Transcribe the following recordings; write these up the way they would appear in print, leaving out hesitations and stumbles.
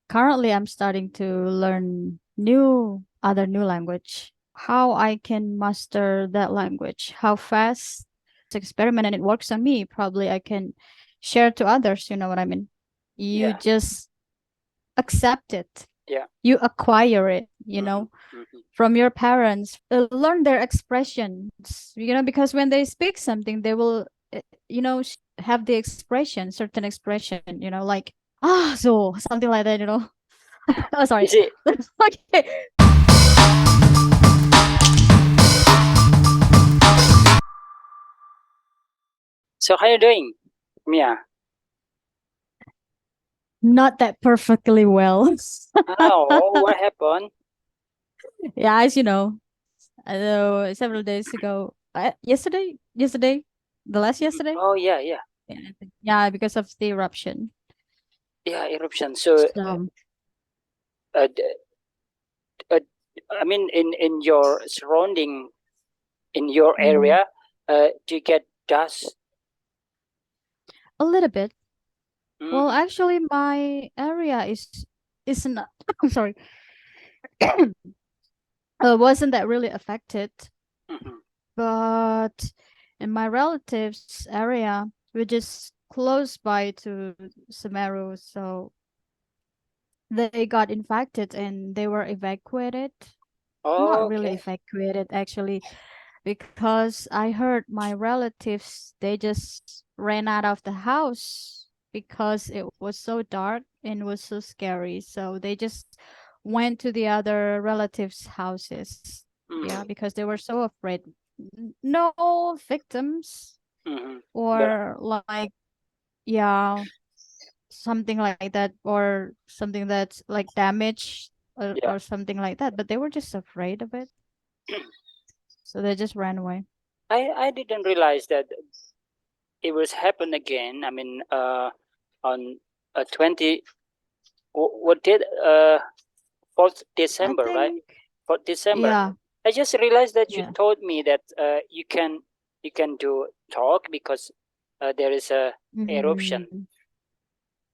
currently I'm starting to learn other new language. How I can master that language, how fast experiment and it works on me, probably I can share to others, you know what I mean? You Yeah. just accept it. Yeah. You acquire it, Mm-hmm. Mm-hmm. from your parents. Learn their expressions, because when they speak something, they will, have the expression, certain expression, like, so something like that, Oh, You sorry. see, Okay. so how you doing, Mia? Not that perfectly well. Oh, what happened? Yeah, as you know, several days ago, yesterday, the last Mhm. yesterday. Oh, yeah, yeah, Yeah, yeah, because of the eruption. yeah, eruption. So, So uh, d- uh, I mean, in your surrounding, in your mhm, area, do you get dust? a little bit. Well, Mm-hmm. actually, my area is not. I'm sorry. Wasn't that really affected, Mm-hmm. but in my relatives' area, which is close by to Semeru, so they got infected and they were evacuated. Not really Okay. evacuated, actually, because I heard my relatives, they just ran out of the house because it was so dark and was so scary. So they just went to the other relatives' houses. Yeah, Mm-hmm. because they were so afraid. No victims Mm-hmm. But or like, yeah, something like that, or something that's like damage, yeah, or something like that, but they were just afraid of it, so they just ran away. I didn't realize that it was happen again. I mean, on 20, what did 4th I December, right? think, 4th December. yeah, I just realized that you yeah. told me that you can do talk because there is a eruption. Hmm.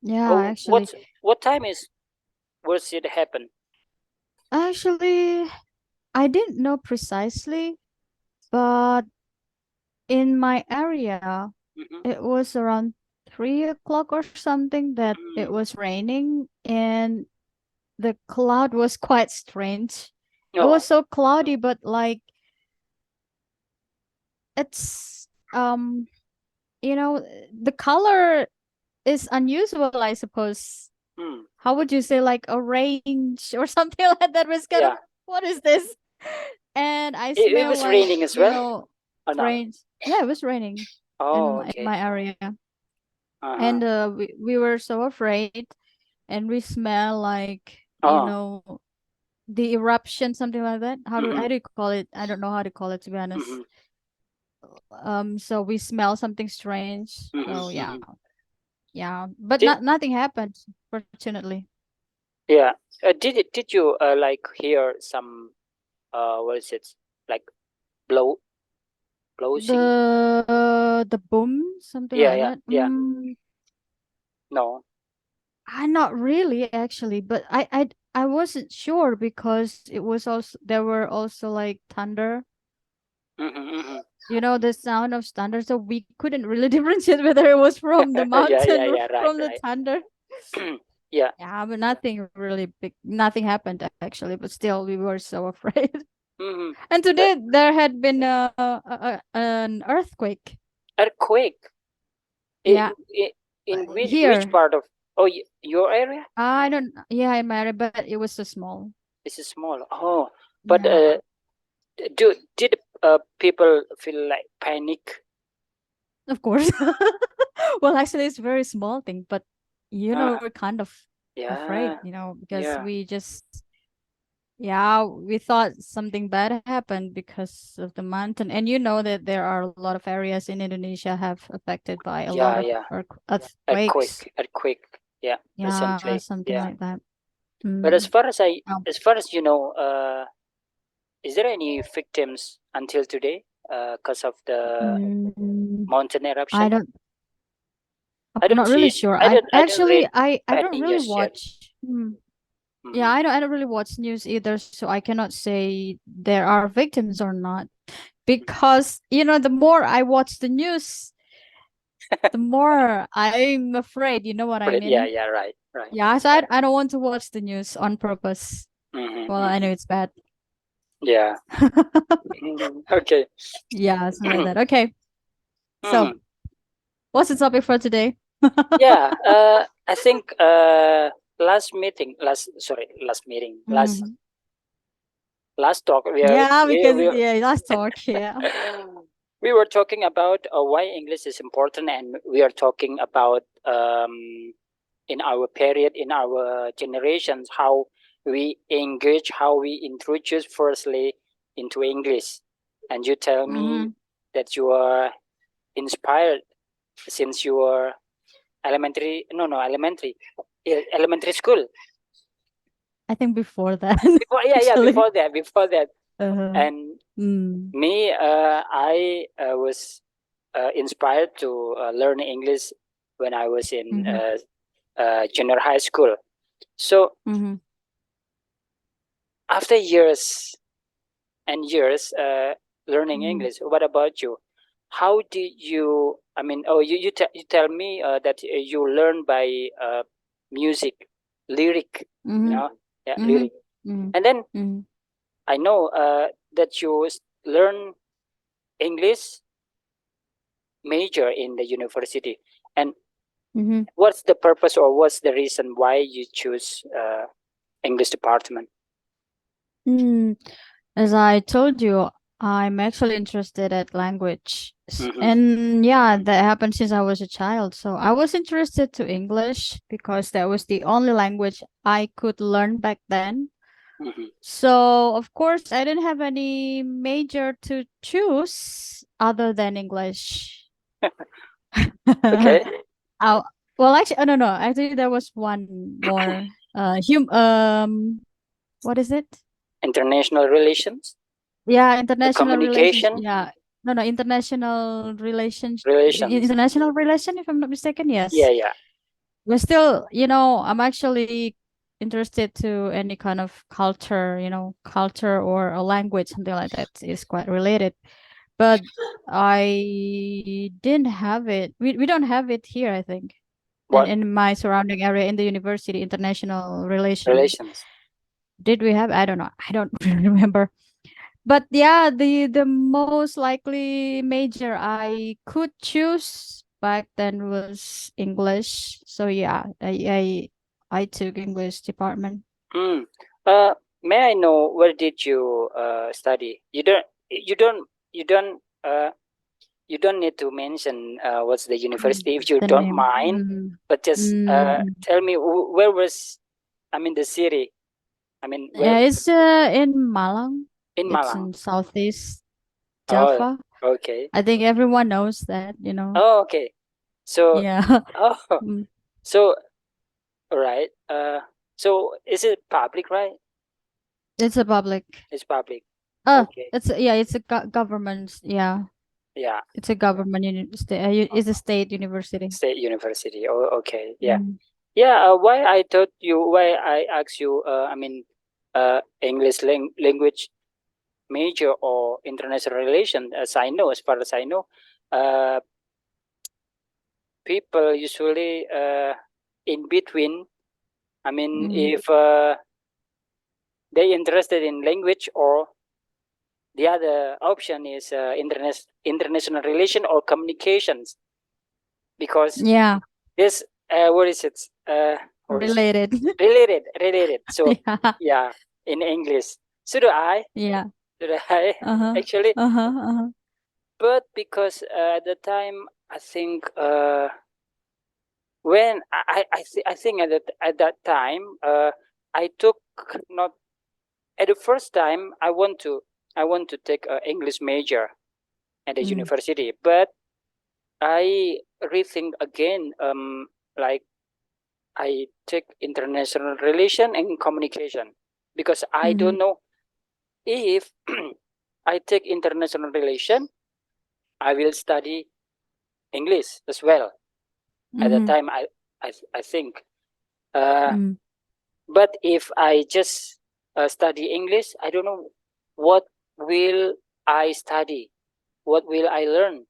Yeah, Oh, actually, what time is was it happen? actually, I didn't know precisely, but in my area, Mm-hmm. it was around 3 o'clock or something that it Mm. was raining, and the cloud was quite strange. It was Oh, so cloudy, but like it's the color is unusual, I suppose. mm. How would you say, like orange or something like that? Was kind of, Yeah. what is this? And I It smell was like, raining as well, or not? strange. Yeah, it was raining Oh, in okay. my area, Uh huh. and we were so afraid, and we smell like, Oh. the eruption, something like that. How Mm-hmm. do you call it? I don't know how to call it, to be Mm-hmm. honest. So we smell something strange. So Mm-hmm. yeah, Mm-hmm. yeah, but Did nothing happened, fortunately. yeah? Did you like hear some what is it, like blow blowsing? The boom, something Yeah, like yeah, that. yeah. No. I not really, actually, but I wasn't sure because it was also, there were also like thunder. Mm-hmm. Mm-hmm. The sound of thunder, so we couldn't really differentiate whether it was from the Yeah, yeah, mountain or yeah. Right, from the right. thunder. Yeah. Yeah, but nothing really big. Nothing happened, actually, but still, we were so afraid. Mm-hmm. And But today there had been an earthquake. earthquake. Yeah, In which here. part of oh your area? I don't. Yeah, in my area, but it was so small. It's small. Oh, but Yeah, did people feel like panic? of course. Well, actually, it's a very small thing, but Uh, we're kind of afraid, yeah, because yeah, we just, yeah, we thought something bad happened because of the mountain. And you know that there are a lot of areas in Indonesia have affected by a lot yeah, of yeah. earthquakes. Earthquake. Yeah, Yeah, recently. something Yeah. like that. But Mm. Um, as far as you know, is there any victims until today? Because of the mm, mountain I eruption? don't. I I'm don't not really see. sure. I I don't read actually, I don't any really news yet. watch. Yeah, Mm-hmm. I don't really watch news either, so I cannot say there are victims or not. Because, the more I watch the news, the more I'm afraid, you know what I Yeah, mean? yeah, right, right. Yeah, so I don't want to watch the news on purpose. Mm-hmm, Well, I mm-hmm. know it's bad. Yeah. Mhm. Okay. Yeah, something like that. Okay. So, Mhm. what's the topic for today? Yeah, I think last meeting, Mhm. last talk Yeah, because yeah, last talk, yeah. we were talking about why English is important, and we are talking about in our period, in our generations, how we engage, how we introduce firstly into English. And you tell me Mhm. that you are inspired since you were elementary, no, no, elementary school. I think before that, Before, yeah, yeah, actually. before that. Uh-huh. And Mm. me, I was inspired to learn English when I was in Mhm. junior high school. So Mhm. after years and years learning Mhm. English, what about you? How did you? I mean, oh, you tell me that you learn by music, lyric, you Mhm. know, yeah, Mhm. lyric, Mhm. and then Mhm. I know that you learn English major in the university. And Mhm. what's the purpose or what's the reason why you choose English department? Mm. As I told you, I'm actually interested at language. Mm-hmm, And yeah, that happened since I was a child. So I was interested to English because that was the only language I could learn back then. mm-hmm. So of course I didn't have any major to choose other than English. Okay, Oh, well, actually, no, no. Actually, there was one more. What is it? international relations, Yeah, international relations. communication, Yeah, no, no, international relations. relations. International relation, if I'm not mistaken. Yeah, Yes, yeah. but still, I'm actually interested to any kind of culture. Culture or a language, something like that is quite related. But I didn't have it. We don't have it here, I think. And What in my surrounding area in the university, international relations. relations? Did we have? I don't know. I don't really remember. But yeah, the most likely major I could choose back then was English. So yeah, I took English department. Mm. Uh, may I know where did you study? You don't you don't need to mention what's the Mm. university if you The don't name. mind, but just Mm. tell me where was, I mean, the city. I mean, where Yeah, it's in Malang. in It's Malang? in southeast Oh, Java. okay. I think everyone knows that. Oh, okay. So, Yeah. oh, Mm. so all right. So is it public, right? It's a public. It's public. Oh, Okay. it's a government. Yeah, Yeah. it's a government it's a state university. State University. Oh, okay. Yeah. Mm. Yeah. Why I asked you. I mean, English language major or international relation. As far as I know, uh, people usually in between. I mean, Mm. if they interested in language, or the other option is international relation or communications, because Yeah, this what is it? What is it? related. Related. So Yeah, yeah, in English. So do I. yeah. So do I Uh-huh. actually, Uh-huh. Uh-huh. but because at the time I think when I think at that time I took not at the first time I want to take a English major at the Mm. university, but I rethink again. Like I take international relation and communication, because I Mhm. don't know if I take international relation, I will study English as well. At the Mhm. time, I think. Uh, Mm. But if I just study English, I don't know what will I study, what will I learn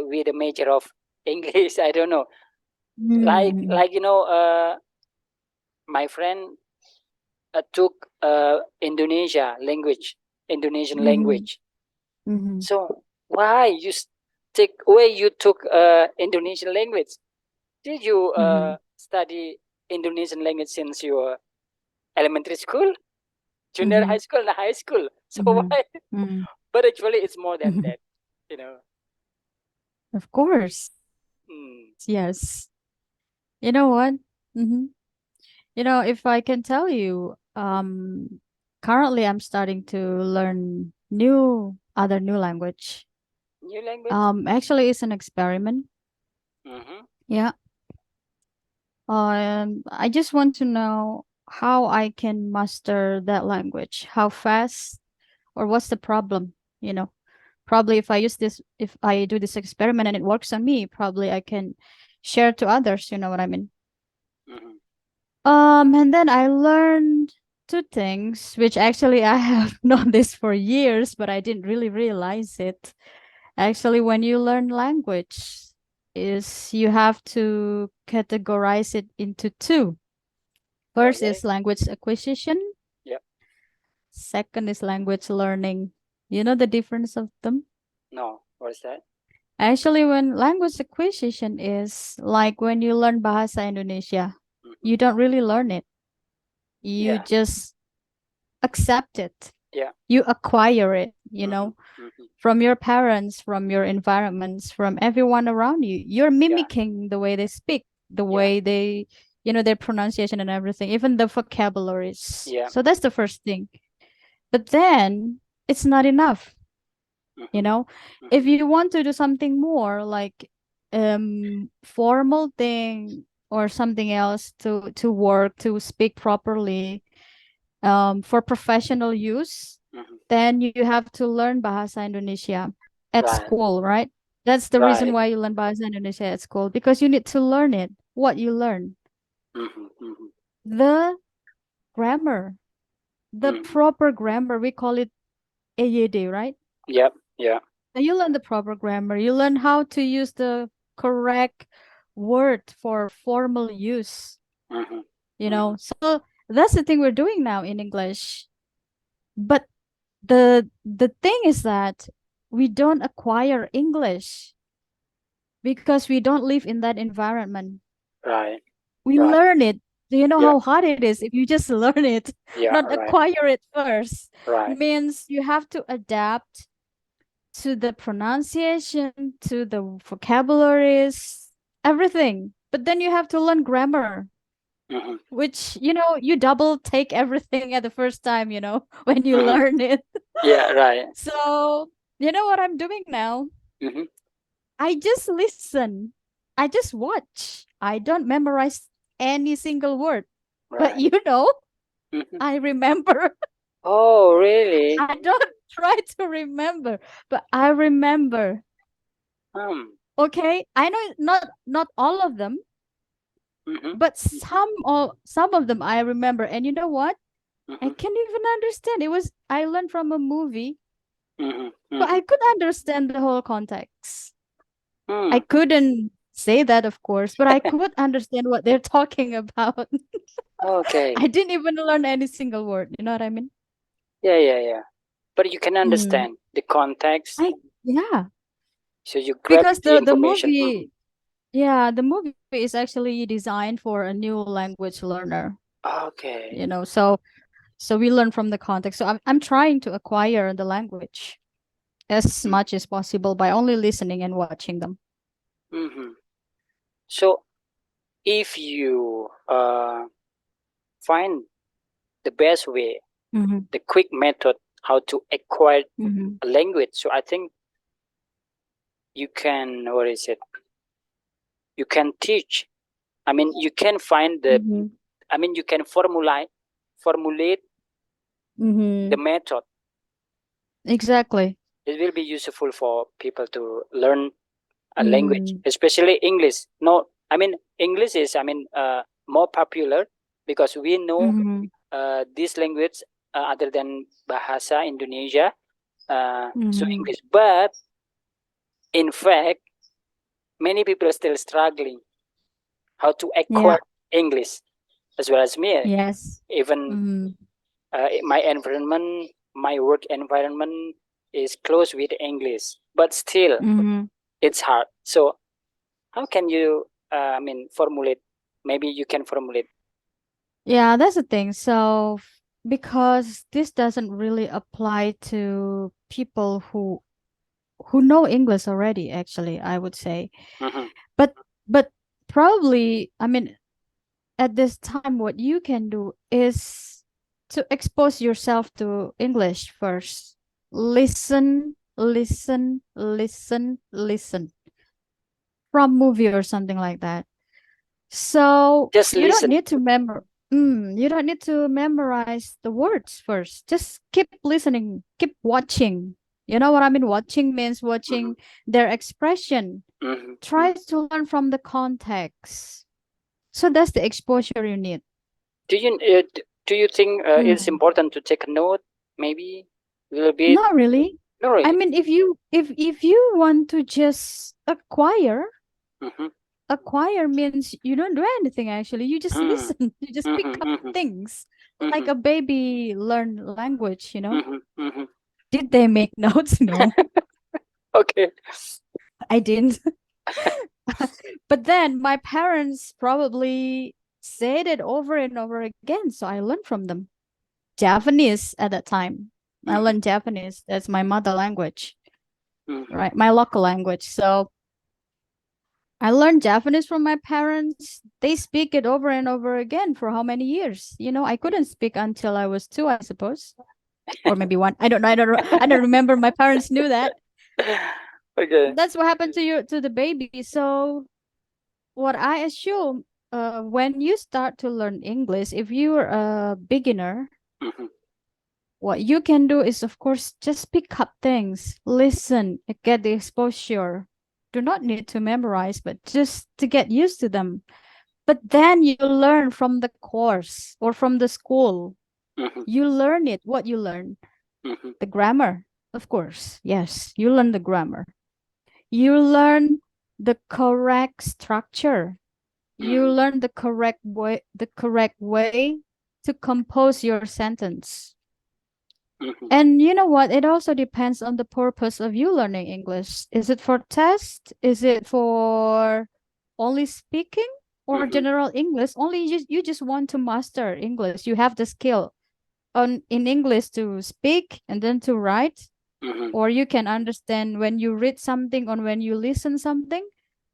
with the major of English. I don't know. Mm-hmm. Like my friend took Indonesian Mm-hmm. language. Mm-hmm. So why take why you took Indonesian language? Did you Mm-hmm. study Indonesian language since your elementary school, junior Mm-hmm. high school, and high school? So Mm-hmm. why? Mm-hmm. But actually, it's more than that. You know. Of course, Mm. yes. You know what? Mm-hmm. If I can tell you, currently I'm starting to learn new language. New language. Actually, it's an experiment. Mm-hmm. Yeah. I just want to know how I can master that language. How fast, or what's the problem? You know, probably if I do this experiment and it works on me, probably I can share to others. You know what I mean? Mm-hmm. And then I learned two things, which actually I have known this for years, but I didn't really realize it. Actually, when you learn language, is you have to categorize it into two. First Okay. is language acquisition. Yep. Second is language learning. You know the difference of them? No. What's that? Actually, when language acquisition is like when you learn Bahasa Indonesia, Mm-hmm. you don't really learn it. You Yeah. just accept it. Yeah. You acquire it, Mm-hmm. Mm-hmm. from your parents, from your environments, from everyone around you. You're Yeah. mimicking the way they speak, the Yeah. way their pronunciation and everything, even the vocabularies. Yeah. So that's the first thing. But then it's not enough, you Mm-hmm. know? Mm-hmm. If you want to do something more like formal thing or something else to work, to speak properly, for professional use, Mm-hmm. then you have to learn Bahasa Indonesia at Right. school, right? That's the reason Right. why you learn Bahasa Indonesia at school, because you need to learn it. What you learn, Mm-hmm. Mm-hmm. the grammar, the Mm-hmm. proper grammar. We call it EYD, right? Yep. Yeah. And you learn the proper grammar. You learn how to use the correct word for formal use. Mm-hmm. You Mm-hmm. know, so that's the thing we're doing now in English. But the thing is that we don't acquire English because we don't live in that environment. Right. We Right. learn it. Do you know Yeah. how hard it is if you just learn it, Yeah. not Right. acquire it first? Right. Means you have to adapt to the pronunciation, to the vocabularies, everything. But then you have to learn grammar, Mm-hmm. which, you double take everything at the first time, when you Mm-hmm. learn it. Yeah. Right. So, you know what I'm doing now? Mm-hmm. I just listen. I just watch. I don't memorize any single word. But Right. Mm-hmm. I remember. Oh, really? I don't try to remember, but I remember. Um. Okay? I know not all of them, Mm-hmm. but some of them I remember. And you know what? I Mm-hmm. can't even understand. I learned from a movie, Mm-hmm. but Mm-hmm. I could understand the whole context. I Mm. couldn't say that, of course, but I could understand what they're talking about. Okay. I didn't even learn any single word. You know what I mean? Yeah. Yeah. Yeah. But you can Mm. understand the context, Yeah, so you grab because the the information. Mm-hmm. movie, yeah, the movie is actually designed for a new language learner. Okay. So we learn from the context. So I'm trying to acquire the language as Mm-hmm. much as possible by only listening and watching them. Mm-hmm. So if you find the best way, Mm-hmm. the quick method how to acquire Mm-hmm. a language, so I think you can, what is it? You can teach. I mean, you can find the. Mm-hmm. I mean, you can formulate the Mm-hmm. method. Exactly. It will be useful for people to learn a language, Mm. especially English. No, I mean English is, I mean, more popular because we know Mm-hmm. this language other than Bahasa Indonesia, so Mm-hmm. English. But in fact, many people are still struggling how to Yeah. acquire English, as well as me. Yes. Even Mm-hmm. my environment, my work environment is close with English, but still Mm-hmm. it's hard. So how can you, formulate? Maybe you can formulate. Yeah, that's the thing. So, because this doesn't really apply to people who know English already, actually, I would say. Mm-hmm. But but probably, I mean, at this time, what you can do is to expose yourself to English first. Listen, listen, listen, listen from movie or something like that. So Just you don't listen. need to you don't need to memorize the words first. Just keep listening, keep watching. You know what I mean? Watching means Mm-hmm. watching their expression. Mm-hmm. Try to learn from the context. So that's the exposure you need. Do you think it's Mm. important to take a note? Maybe a little bit. Not really. No, I really. mean, if you want to just Mm-hmm. acquire means you don't do anything actually. You just Mm-hmm. listen. You just pick up Mm-hmm. things Mm-hmm. like a baby learn language, you know? Mm-hmm. Mm-hmm. Did they make notes? No, Okay. I didn't. But then my parents probably said it over and over again, so I learned from them. Japanese at that time. I Mm-hmm. learned Japanese. That's my mother language, Mm-hmm. right? My local language. So I learned Japanese from my parents. They speak it over and over again for how many years? You know, I couldn't speak until I was two, I suppose, or maybe one. I don't know. I don't know. I don't remember. My parents knew that. Okay. That's what happened to you to the baby. So what I assume, when you start to learn English, if you're a beginner, Mm-hmm. what you can do is, of course, just pick up things, listen, and get the exposure. Do not need to memorize, but just to get used to them. But then you learn from the course or from the school. Mm-hmm. You learn it, what you learn. Mm-hmm. The grammar, of course. Yes, you learn the grammar. You learn the correct structure. You Mm-hmm. learn the correct way to compose your sentence. Mm-hmm. And you know what? It also depends on the purpose of you learning English. Is it for test? Is it for only speaking or Mm-hmm. general English? Only you just want to master English. You have the skill on in English to speak and then to write, Mm-hmm. or you can understand when you read something or when you listen something.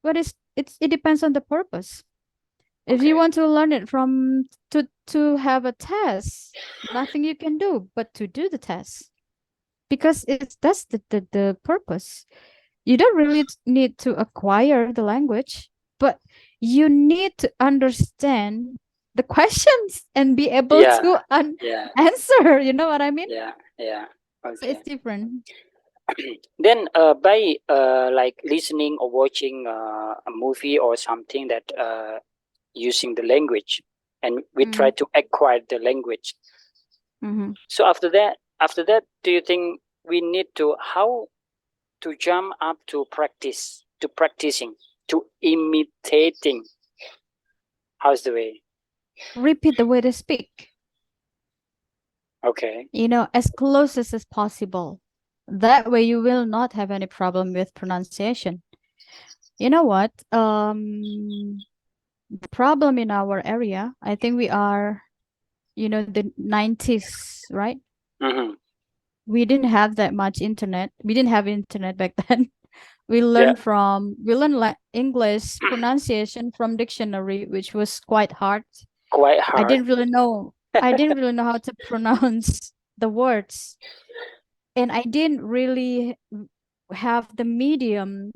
But it depends on the purpose. If you Okay. want to learn it from to have a test, nothing you can do but to do the test, because that's the purpose. You don't really need to acquire the language, but you need to understand the questions and be able Yeah. to Yeah. answer. You know what I mean? Yeah. Yeah. So Okay. it's different. Then by like listening or watching a movie or something that using the language, and we try Mm, to acquire the language. mm-hmm. So after that, do you think we need to how to jump up to practice, to practicing, to imitating? How's the way? Repeat the way they speak, Okay. as close as possible. That way you will not have any problem with pronunciation. You know what? The problem in our area, I think we are, the 90s, right? Mm-hmm. We didn't have that much internet. We didn't have internet back then. Yeah. We learned like English pronunciation from dictionary, which was quite hard. Quite I hard. didn't really know. I didn't really know how to pronounce the words, and I didn't really have the medium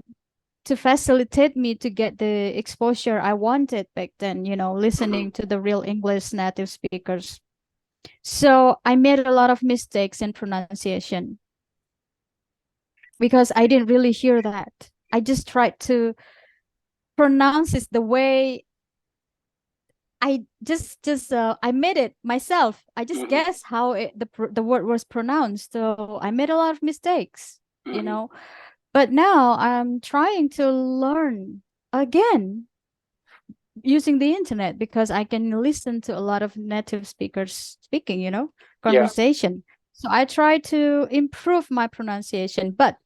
to facilitate me to get the exposure I wanted back then, Mm-hmm. listening to the real English native speakers. So I made a lot of mistakes in pronunciation because I didn't really hear that. I just tried to pronounce it the way I made it myself. I just Mm-hmm. guessed how the word was pronounced. So I made a lot of mistakes, you Mm-hmm. know. But now I'm trying to learn again using the internet because I can listen to a lot of native speakers speaking, Yeah. conversation. So I try to improve my pronunciation. But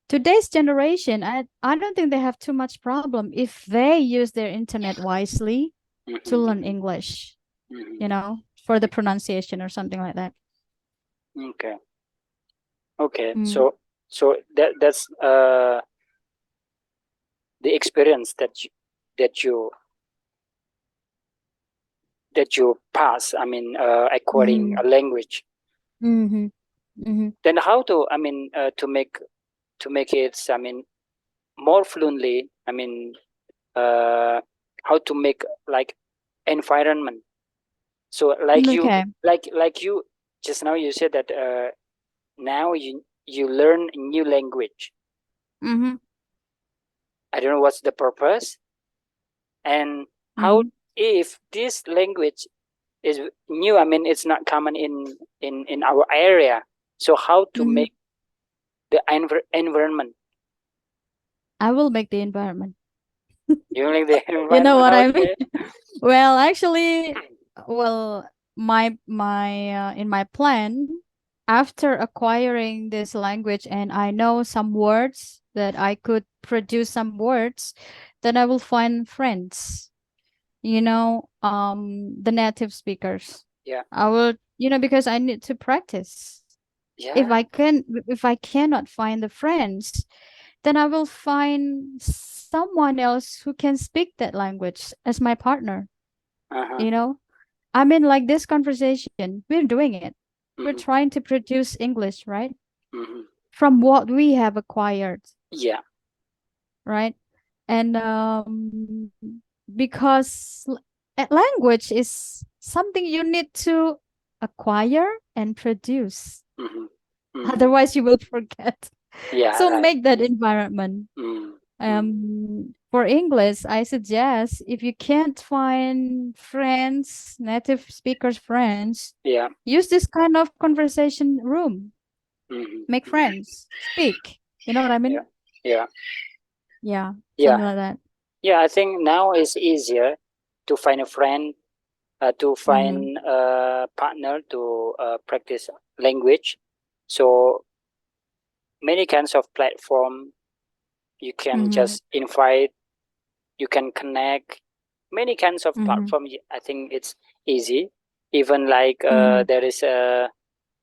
today's generation, I don't think they have too much problem if they use their internet wisely to learn Mm-hmm. English, Mm-hmm. for the pronunciation or something like that. Okay. Okay. Mm. So that's the experience that you that you pass. I mean, acquiring Mm-hmm. a language. Mm-hmm. Mm-hmm. Then how to, I mean, to make it, I mean, more fluently. I mean, uh, how to make like environment. So Okay. like you just now you said that now you learn a new language. Mm-hmm. I don't know what's the purpose, and how, Mm-hmm. if this language is new, I mean it's not common in our area, so how to Mm-hmm. make the environment. I will make the environment. You like the You know environment, what I mean? okay. Well, actually, well, my in my plan, after acquiring this language and I know some words that I could produce some words, then I will find friends, the native speakers. Yeah. I will, because I need to practice. If Yeah. I can, if I cannot find the friends, then I will find someone else who can speak that language as my partner, Uh-huh. you know? I mean, like this conversation, we're doing it. We're Mm-hmm. trying to produce English, right? Mm-hmm. From what we have acquired, Yeah. right? And because a language is something you need to acquire and produce. Mm-hmm. Mm-hmm. Otherwise, you will forget. Yeah, So right. make that environment. Mm. Mm. For English, I suggest if you can't find friends, native speakers friends, Yeah. use this kind of conversation room. Mm-hmm. Make friends, speak. You know what I Yeah. mean? Yeah. Yeah, Yeah. something like that. Yeah, I think now it's easier to find a friend, to Mm-hmm. find a partner to practice language. So many kinds of platform you can Mm-hmm. just invite, you can connect. Many kinds of Mm-hmm. platform. I think it's easy. Even like Mm-hmm. there is a,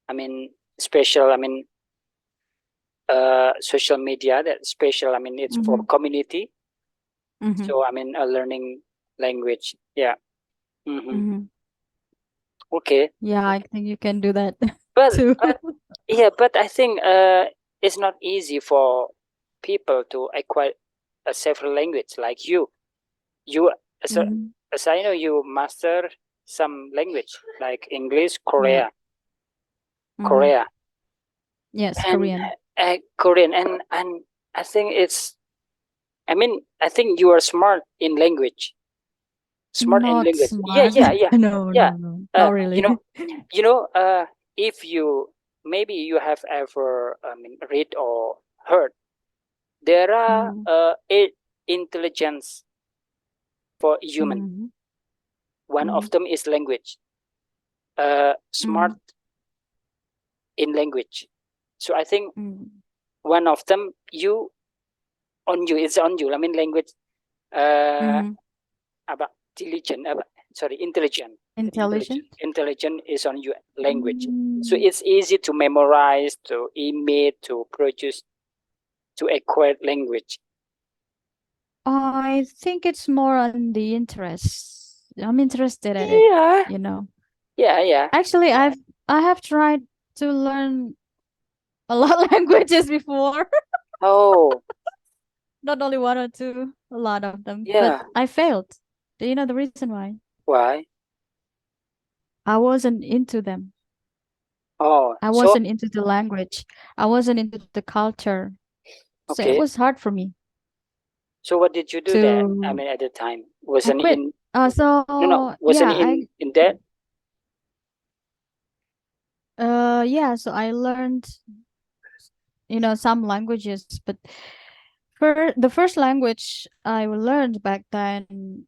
I mean, special. I mean, social media that special. I mean, it's for Mm-hmm. community. Mm-hmm. So I mean, learning language. Yeah. Mm-hmm. Mm-hmm. Okay. Yeah, I think you can do that But too. but yeah, but I think it's not easy for people to acquire a several language like you. You as a, Mm-hmm. as I know, you master some language like English, Yeah. Mm-hmm. Korea, Yes, and Korean. Korean, and I think it's. I mean, I think you are smart in language. Smart in Not language. Yeah, smart. yeah, yeah, No, yeah. no, no. Uh, Not you really. know, you know. If you maybe you have ever, I mean, read or heard, there are Mm-hmm. eight intelligence for human. Mm-hmm. One Mm-hmm. of them is language. Smart Mm-hmm. in language. So I think Mm-hmm. one of them you on you. It's on you. I mean, language. Uh, Mm-hmm. about diligent. Sorry, intelligent. Intelligent. Intelligent. Intelligent is on your language. So Mm, it's easy to memorize, to emit, to produce, to acquire language. I think it's more on the interest. I'm interested at it, Yeah, you know. yeah, yeah. Actually, I have tried to learn a lot of languages before. Oh, Not only one or two, a lot of them. But yeah. I failed. Do you know the reason why? Why? I wasn't into them. Oh, I so wasn't into the language. I wasn't into the culture. So it okay. was hard for me So what did you do then? I to mean, at the time, I wasn't quit. in. No, no, So wasn't yeah, in that. yeah, so I learned, some languages, but for the first language I learned back then,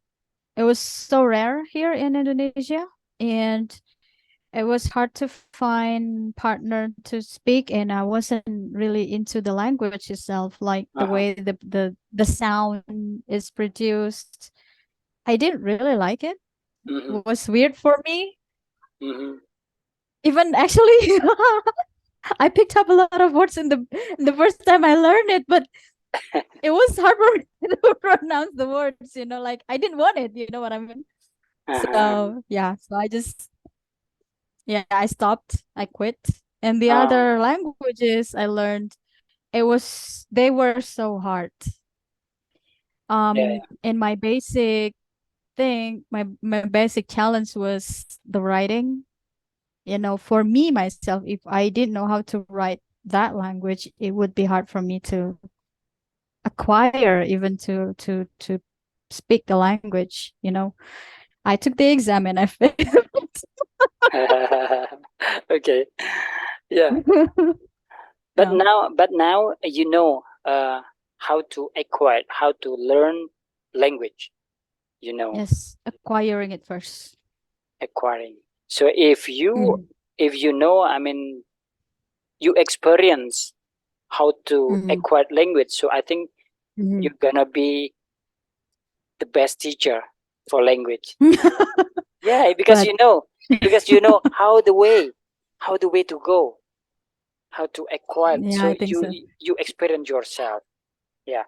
it was so rare here in Indonesia, and it was hard to find partner to speak, and I wasn't really into the language itself, like the Uh-huh. way the sound is produced. I didn't really like it. Mm-hmm. It was weird for me. Mm-hmm. Even actually, I picked up a lot of words in the first time I learned it, but it was hard for me to pronounce the words. Like I didn't want it. You know what I mean? Uh-huh. So yeah, so I just yeah, I stopped. I quit. And the Uh, other languages I learned, they were so hard. yeah. In my basic thing, my basic challenge was the writing. For me myself, if I didn't know how to write that language, it would be hard for me to acquire, even to speak the language. I took the exam and I failed. Okay. Yeah. But Yeah. now you know how to acquire, how to learn language. You know, Yes, acquiring it first. acquiring. So if Mm-hmm. you know, I mean, you experience how to Mm-hmm. acquire language. So I think Mm-hmm. you're gonna be the best teacher for language. Yeah, But because you know how the way to go, how to acquire. yeah, So I think so. you experience yourself. Yeah.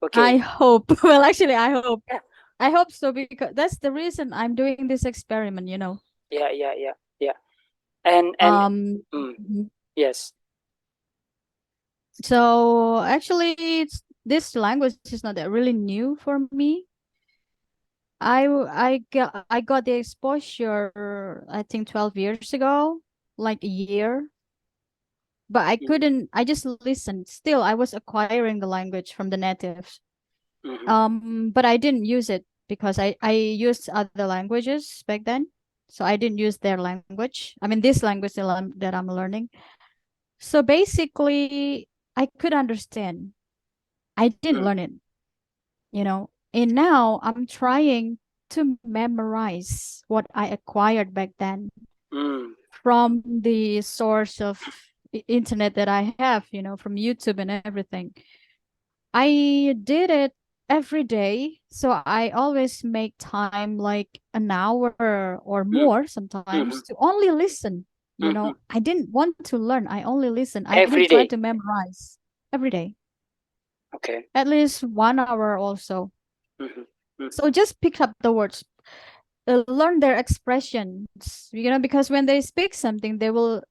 I Okay. hope. Well, actually, I hope. Yeah. I hope so, because that's the reason I'm doing this experiment. Yeah. Yeah. Yeah. Yeah. And Um, mm, mhm. yes. So actually, this language is not that really new for me. I got the exposure, I think 12 years ago, like a year. But I Mm-hmm. couldn't. I just listened. Still, I was acquiring the language from the natives. Mm-hmm. But I didn't use it because I used other languages back then. So I didn't use their language. I mean, this language that I'm learning. So basically, I could understand. I didn't learn it. And now I'm trying to memorize what I acquired back then Mm-hmm. from the source of internet that I have, from YouTube and everything. I did it every day. So I always make time, like an hour or more Mm-hmm. sometimes, to only listen. Mm-hmm. I didn't want to learn. I only listen. I didn't Every try day. to memorize every day, Okay. at least 1 hour also. Mm-hmm. Mm-hmm. So just pick up the words, learn their expressions, because when they speak something, they will,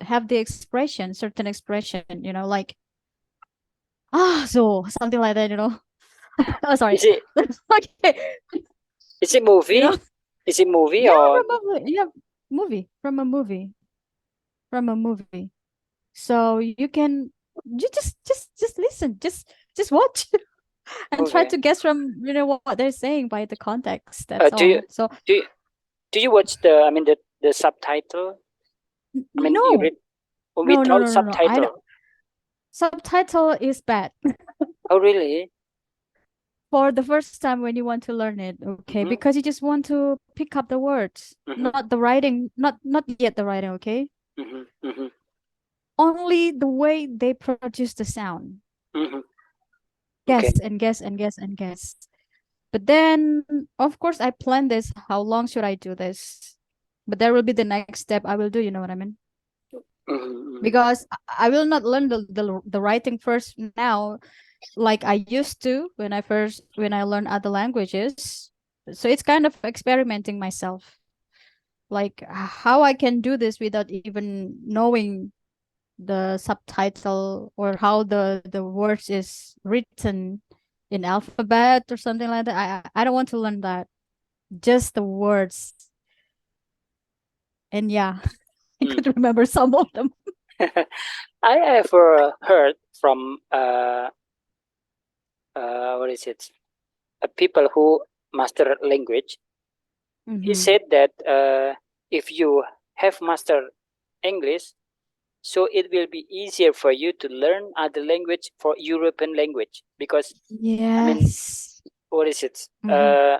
have the expression, certain expression, like, so something like that. Oh, sorry. Is it Okay. is it You know, movie? Is it movie yeah, or movie, from a movie. So you can, just listen, just watch, and try okay? to guess from what they're saying by the context. That's Do you all. So do you, do you watch the, I mean, the subtitle? I mean, you no, read no, no, without no, no, no. I subtitle. don't. Subtitle is bad Oh, really? for the first time when you want to learn it. Okay, Mm-hmm. because you just want to pick up the words, Mm-hmm. not the writing, not yet the writing. Okay, Mm-hmm. Mm-hmm. only the way they produce the sound. Mm-hmm. Okay. Guess and guess and guess and guess. But then, of course, I plan this. How long should I do this? But there will be the next step I will do. You know what I mean? Mm-hmm. Because I will not learn the writing first now, like I used to when I learned other languages. So it's kind of experimenting myself, like how I can do this without even knowing the subtitle, or how the words is written in alphabet or something like that. I don't want to learn that, just the words. And yeah, I Mm. could remember some of them. I have heard from what is it? People who master language, he Mm-hmm. said that if you have master English, so it will be easier for you to learn other language for European language, because I mean, Yes. what is it? Mm-hmm.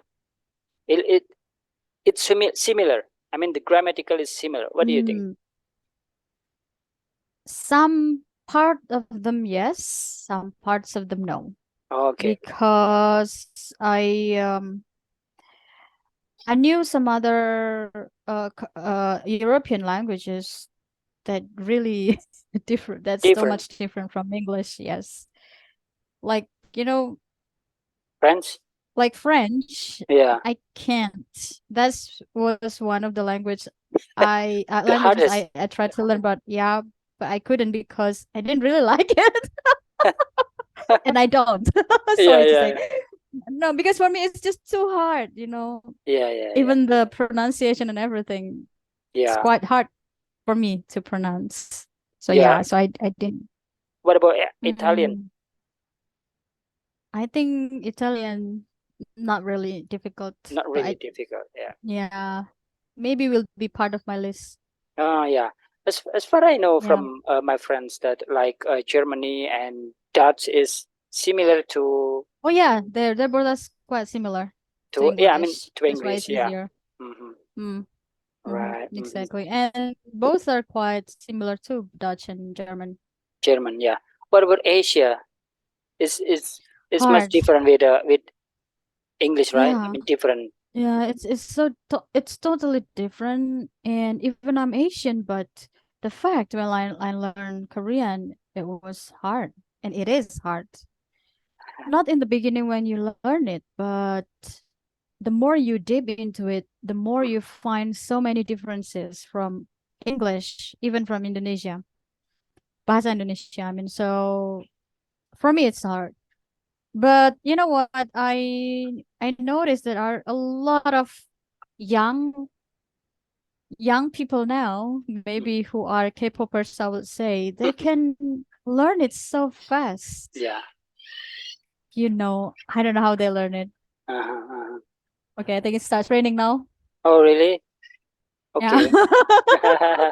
It, it it's similar. I mean, the grammatical is similar. What do you think? Mm. Some part of them yes, some parts of them no. Okay, Because I knew some other European languages that really different. That's so different. much different from English. Yes, like you know, French, like French. yeah, I can't. That's was one of the the languages hardest. I tried to learn, but yeah, but I couldn't because I didn't really like it, and I don't. Yeah, Sorry to yeah, say, no, because for me it's just too hard. yeah, yeah, yeah, Even the pronunciation and everything, it's yeah, quite hard for me to pronounce. So yeah. yeah, so I didn't. What about Italian? Mm, I think Italian not really difficult, Not but really difficult. Yeah. yeah, maybe will be part of my list. Oh, yeah. As far I know Yeah. from my friends, that like Germany and Dutch is similar Oh yeah, they're both as quite similar to to yeah. I mean, English. to That's why English. it's Yeah. easier. Mm-hmm. Mm, Right. Mm-hmm. exactly. And both are quite similar too, Dutch and German. German. Yeah. What about Asia? Is much Hard. different with English, right? I Yeah. mean, different. Yeah, it's totally different. And even I'm Asian, but the fact when I learned Korean, it was hard, and it is hard. Not in the beginning when you learn it, but the more you dip into it, the more you find so many differences from English, even from Indonesia, bahasa Indonesia. I mean, so for me it's hard. But you know what? I noticed there are a lot of young young people now, maybe Mhm. who are K-popers, I would say, they can learn it so fast. Yeah. I don't know how they learn it. Uh-huh, uh-huh. Okay, I think it starts raining now. Oh, really? Yeah. Okay.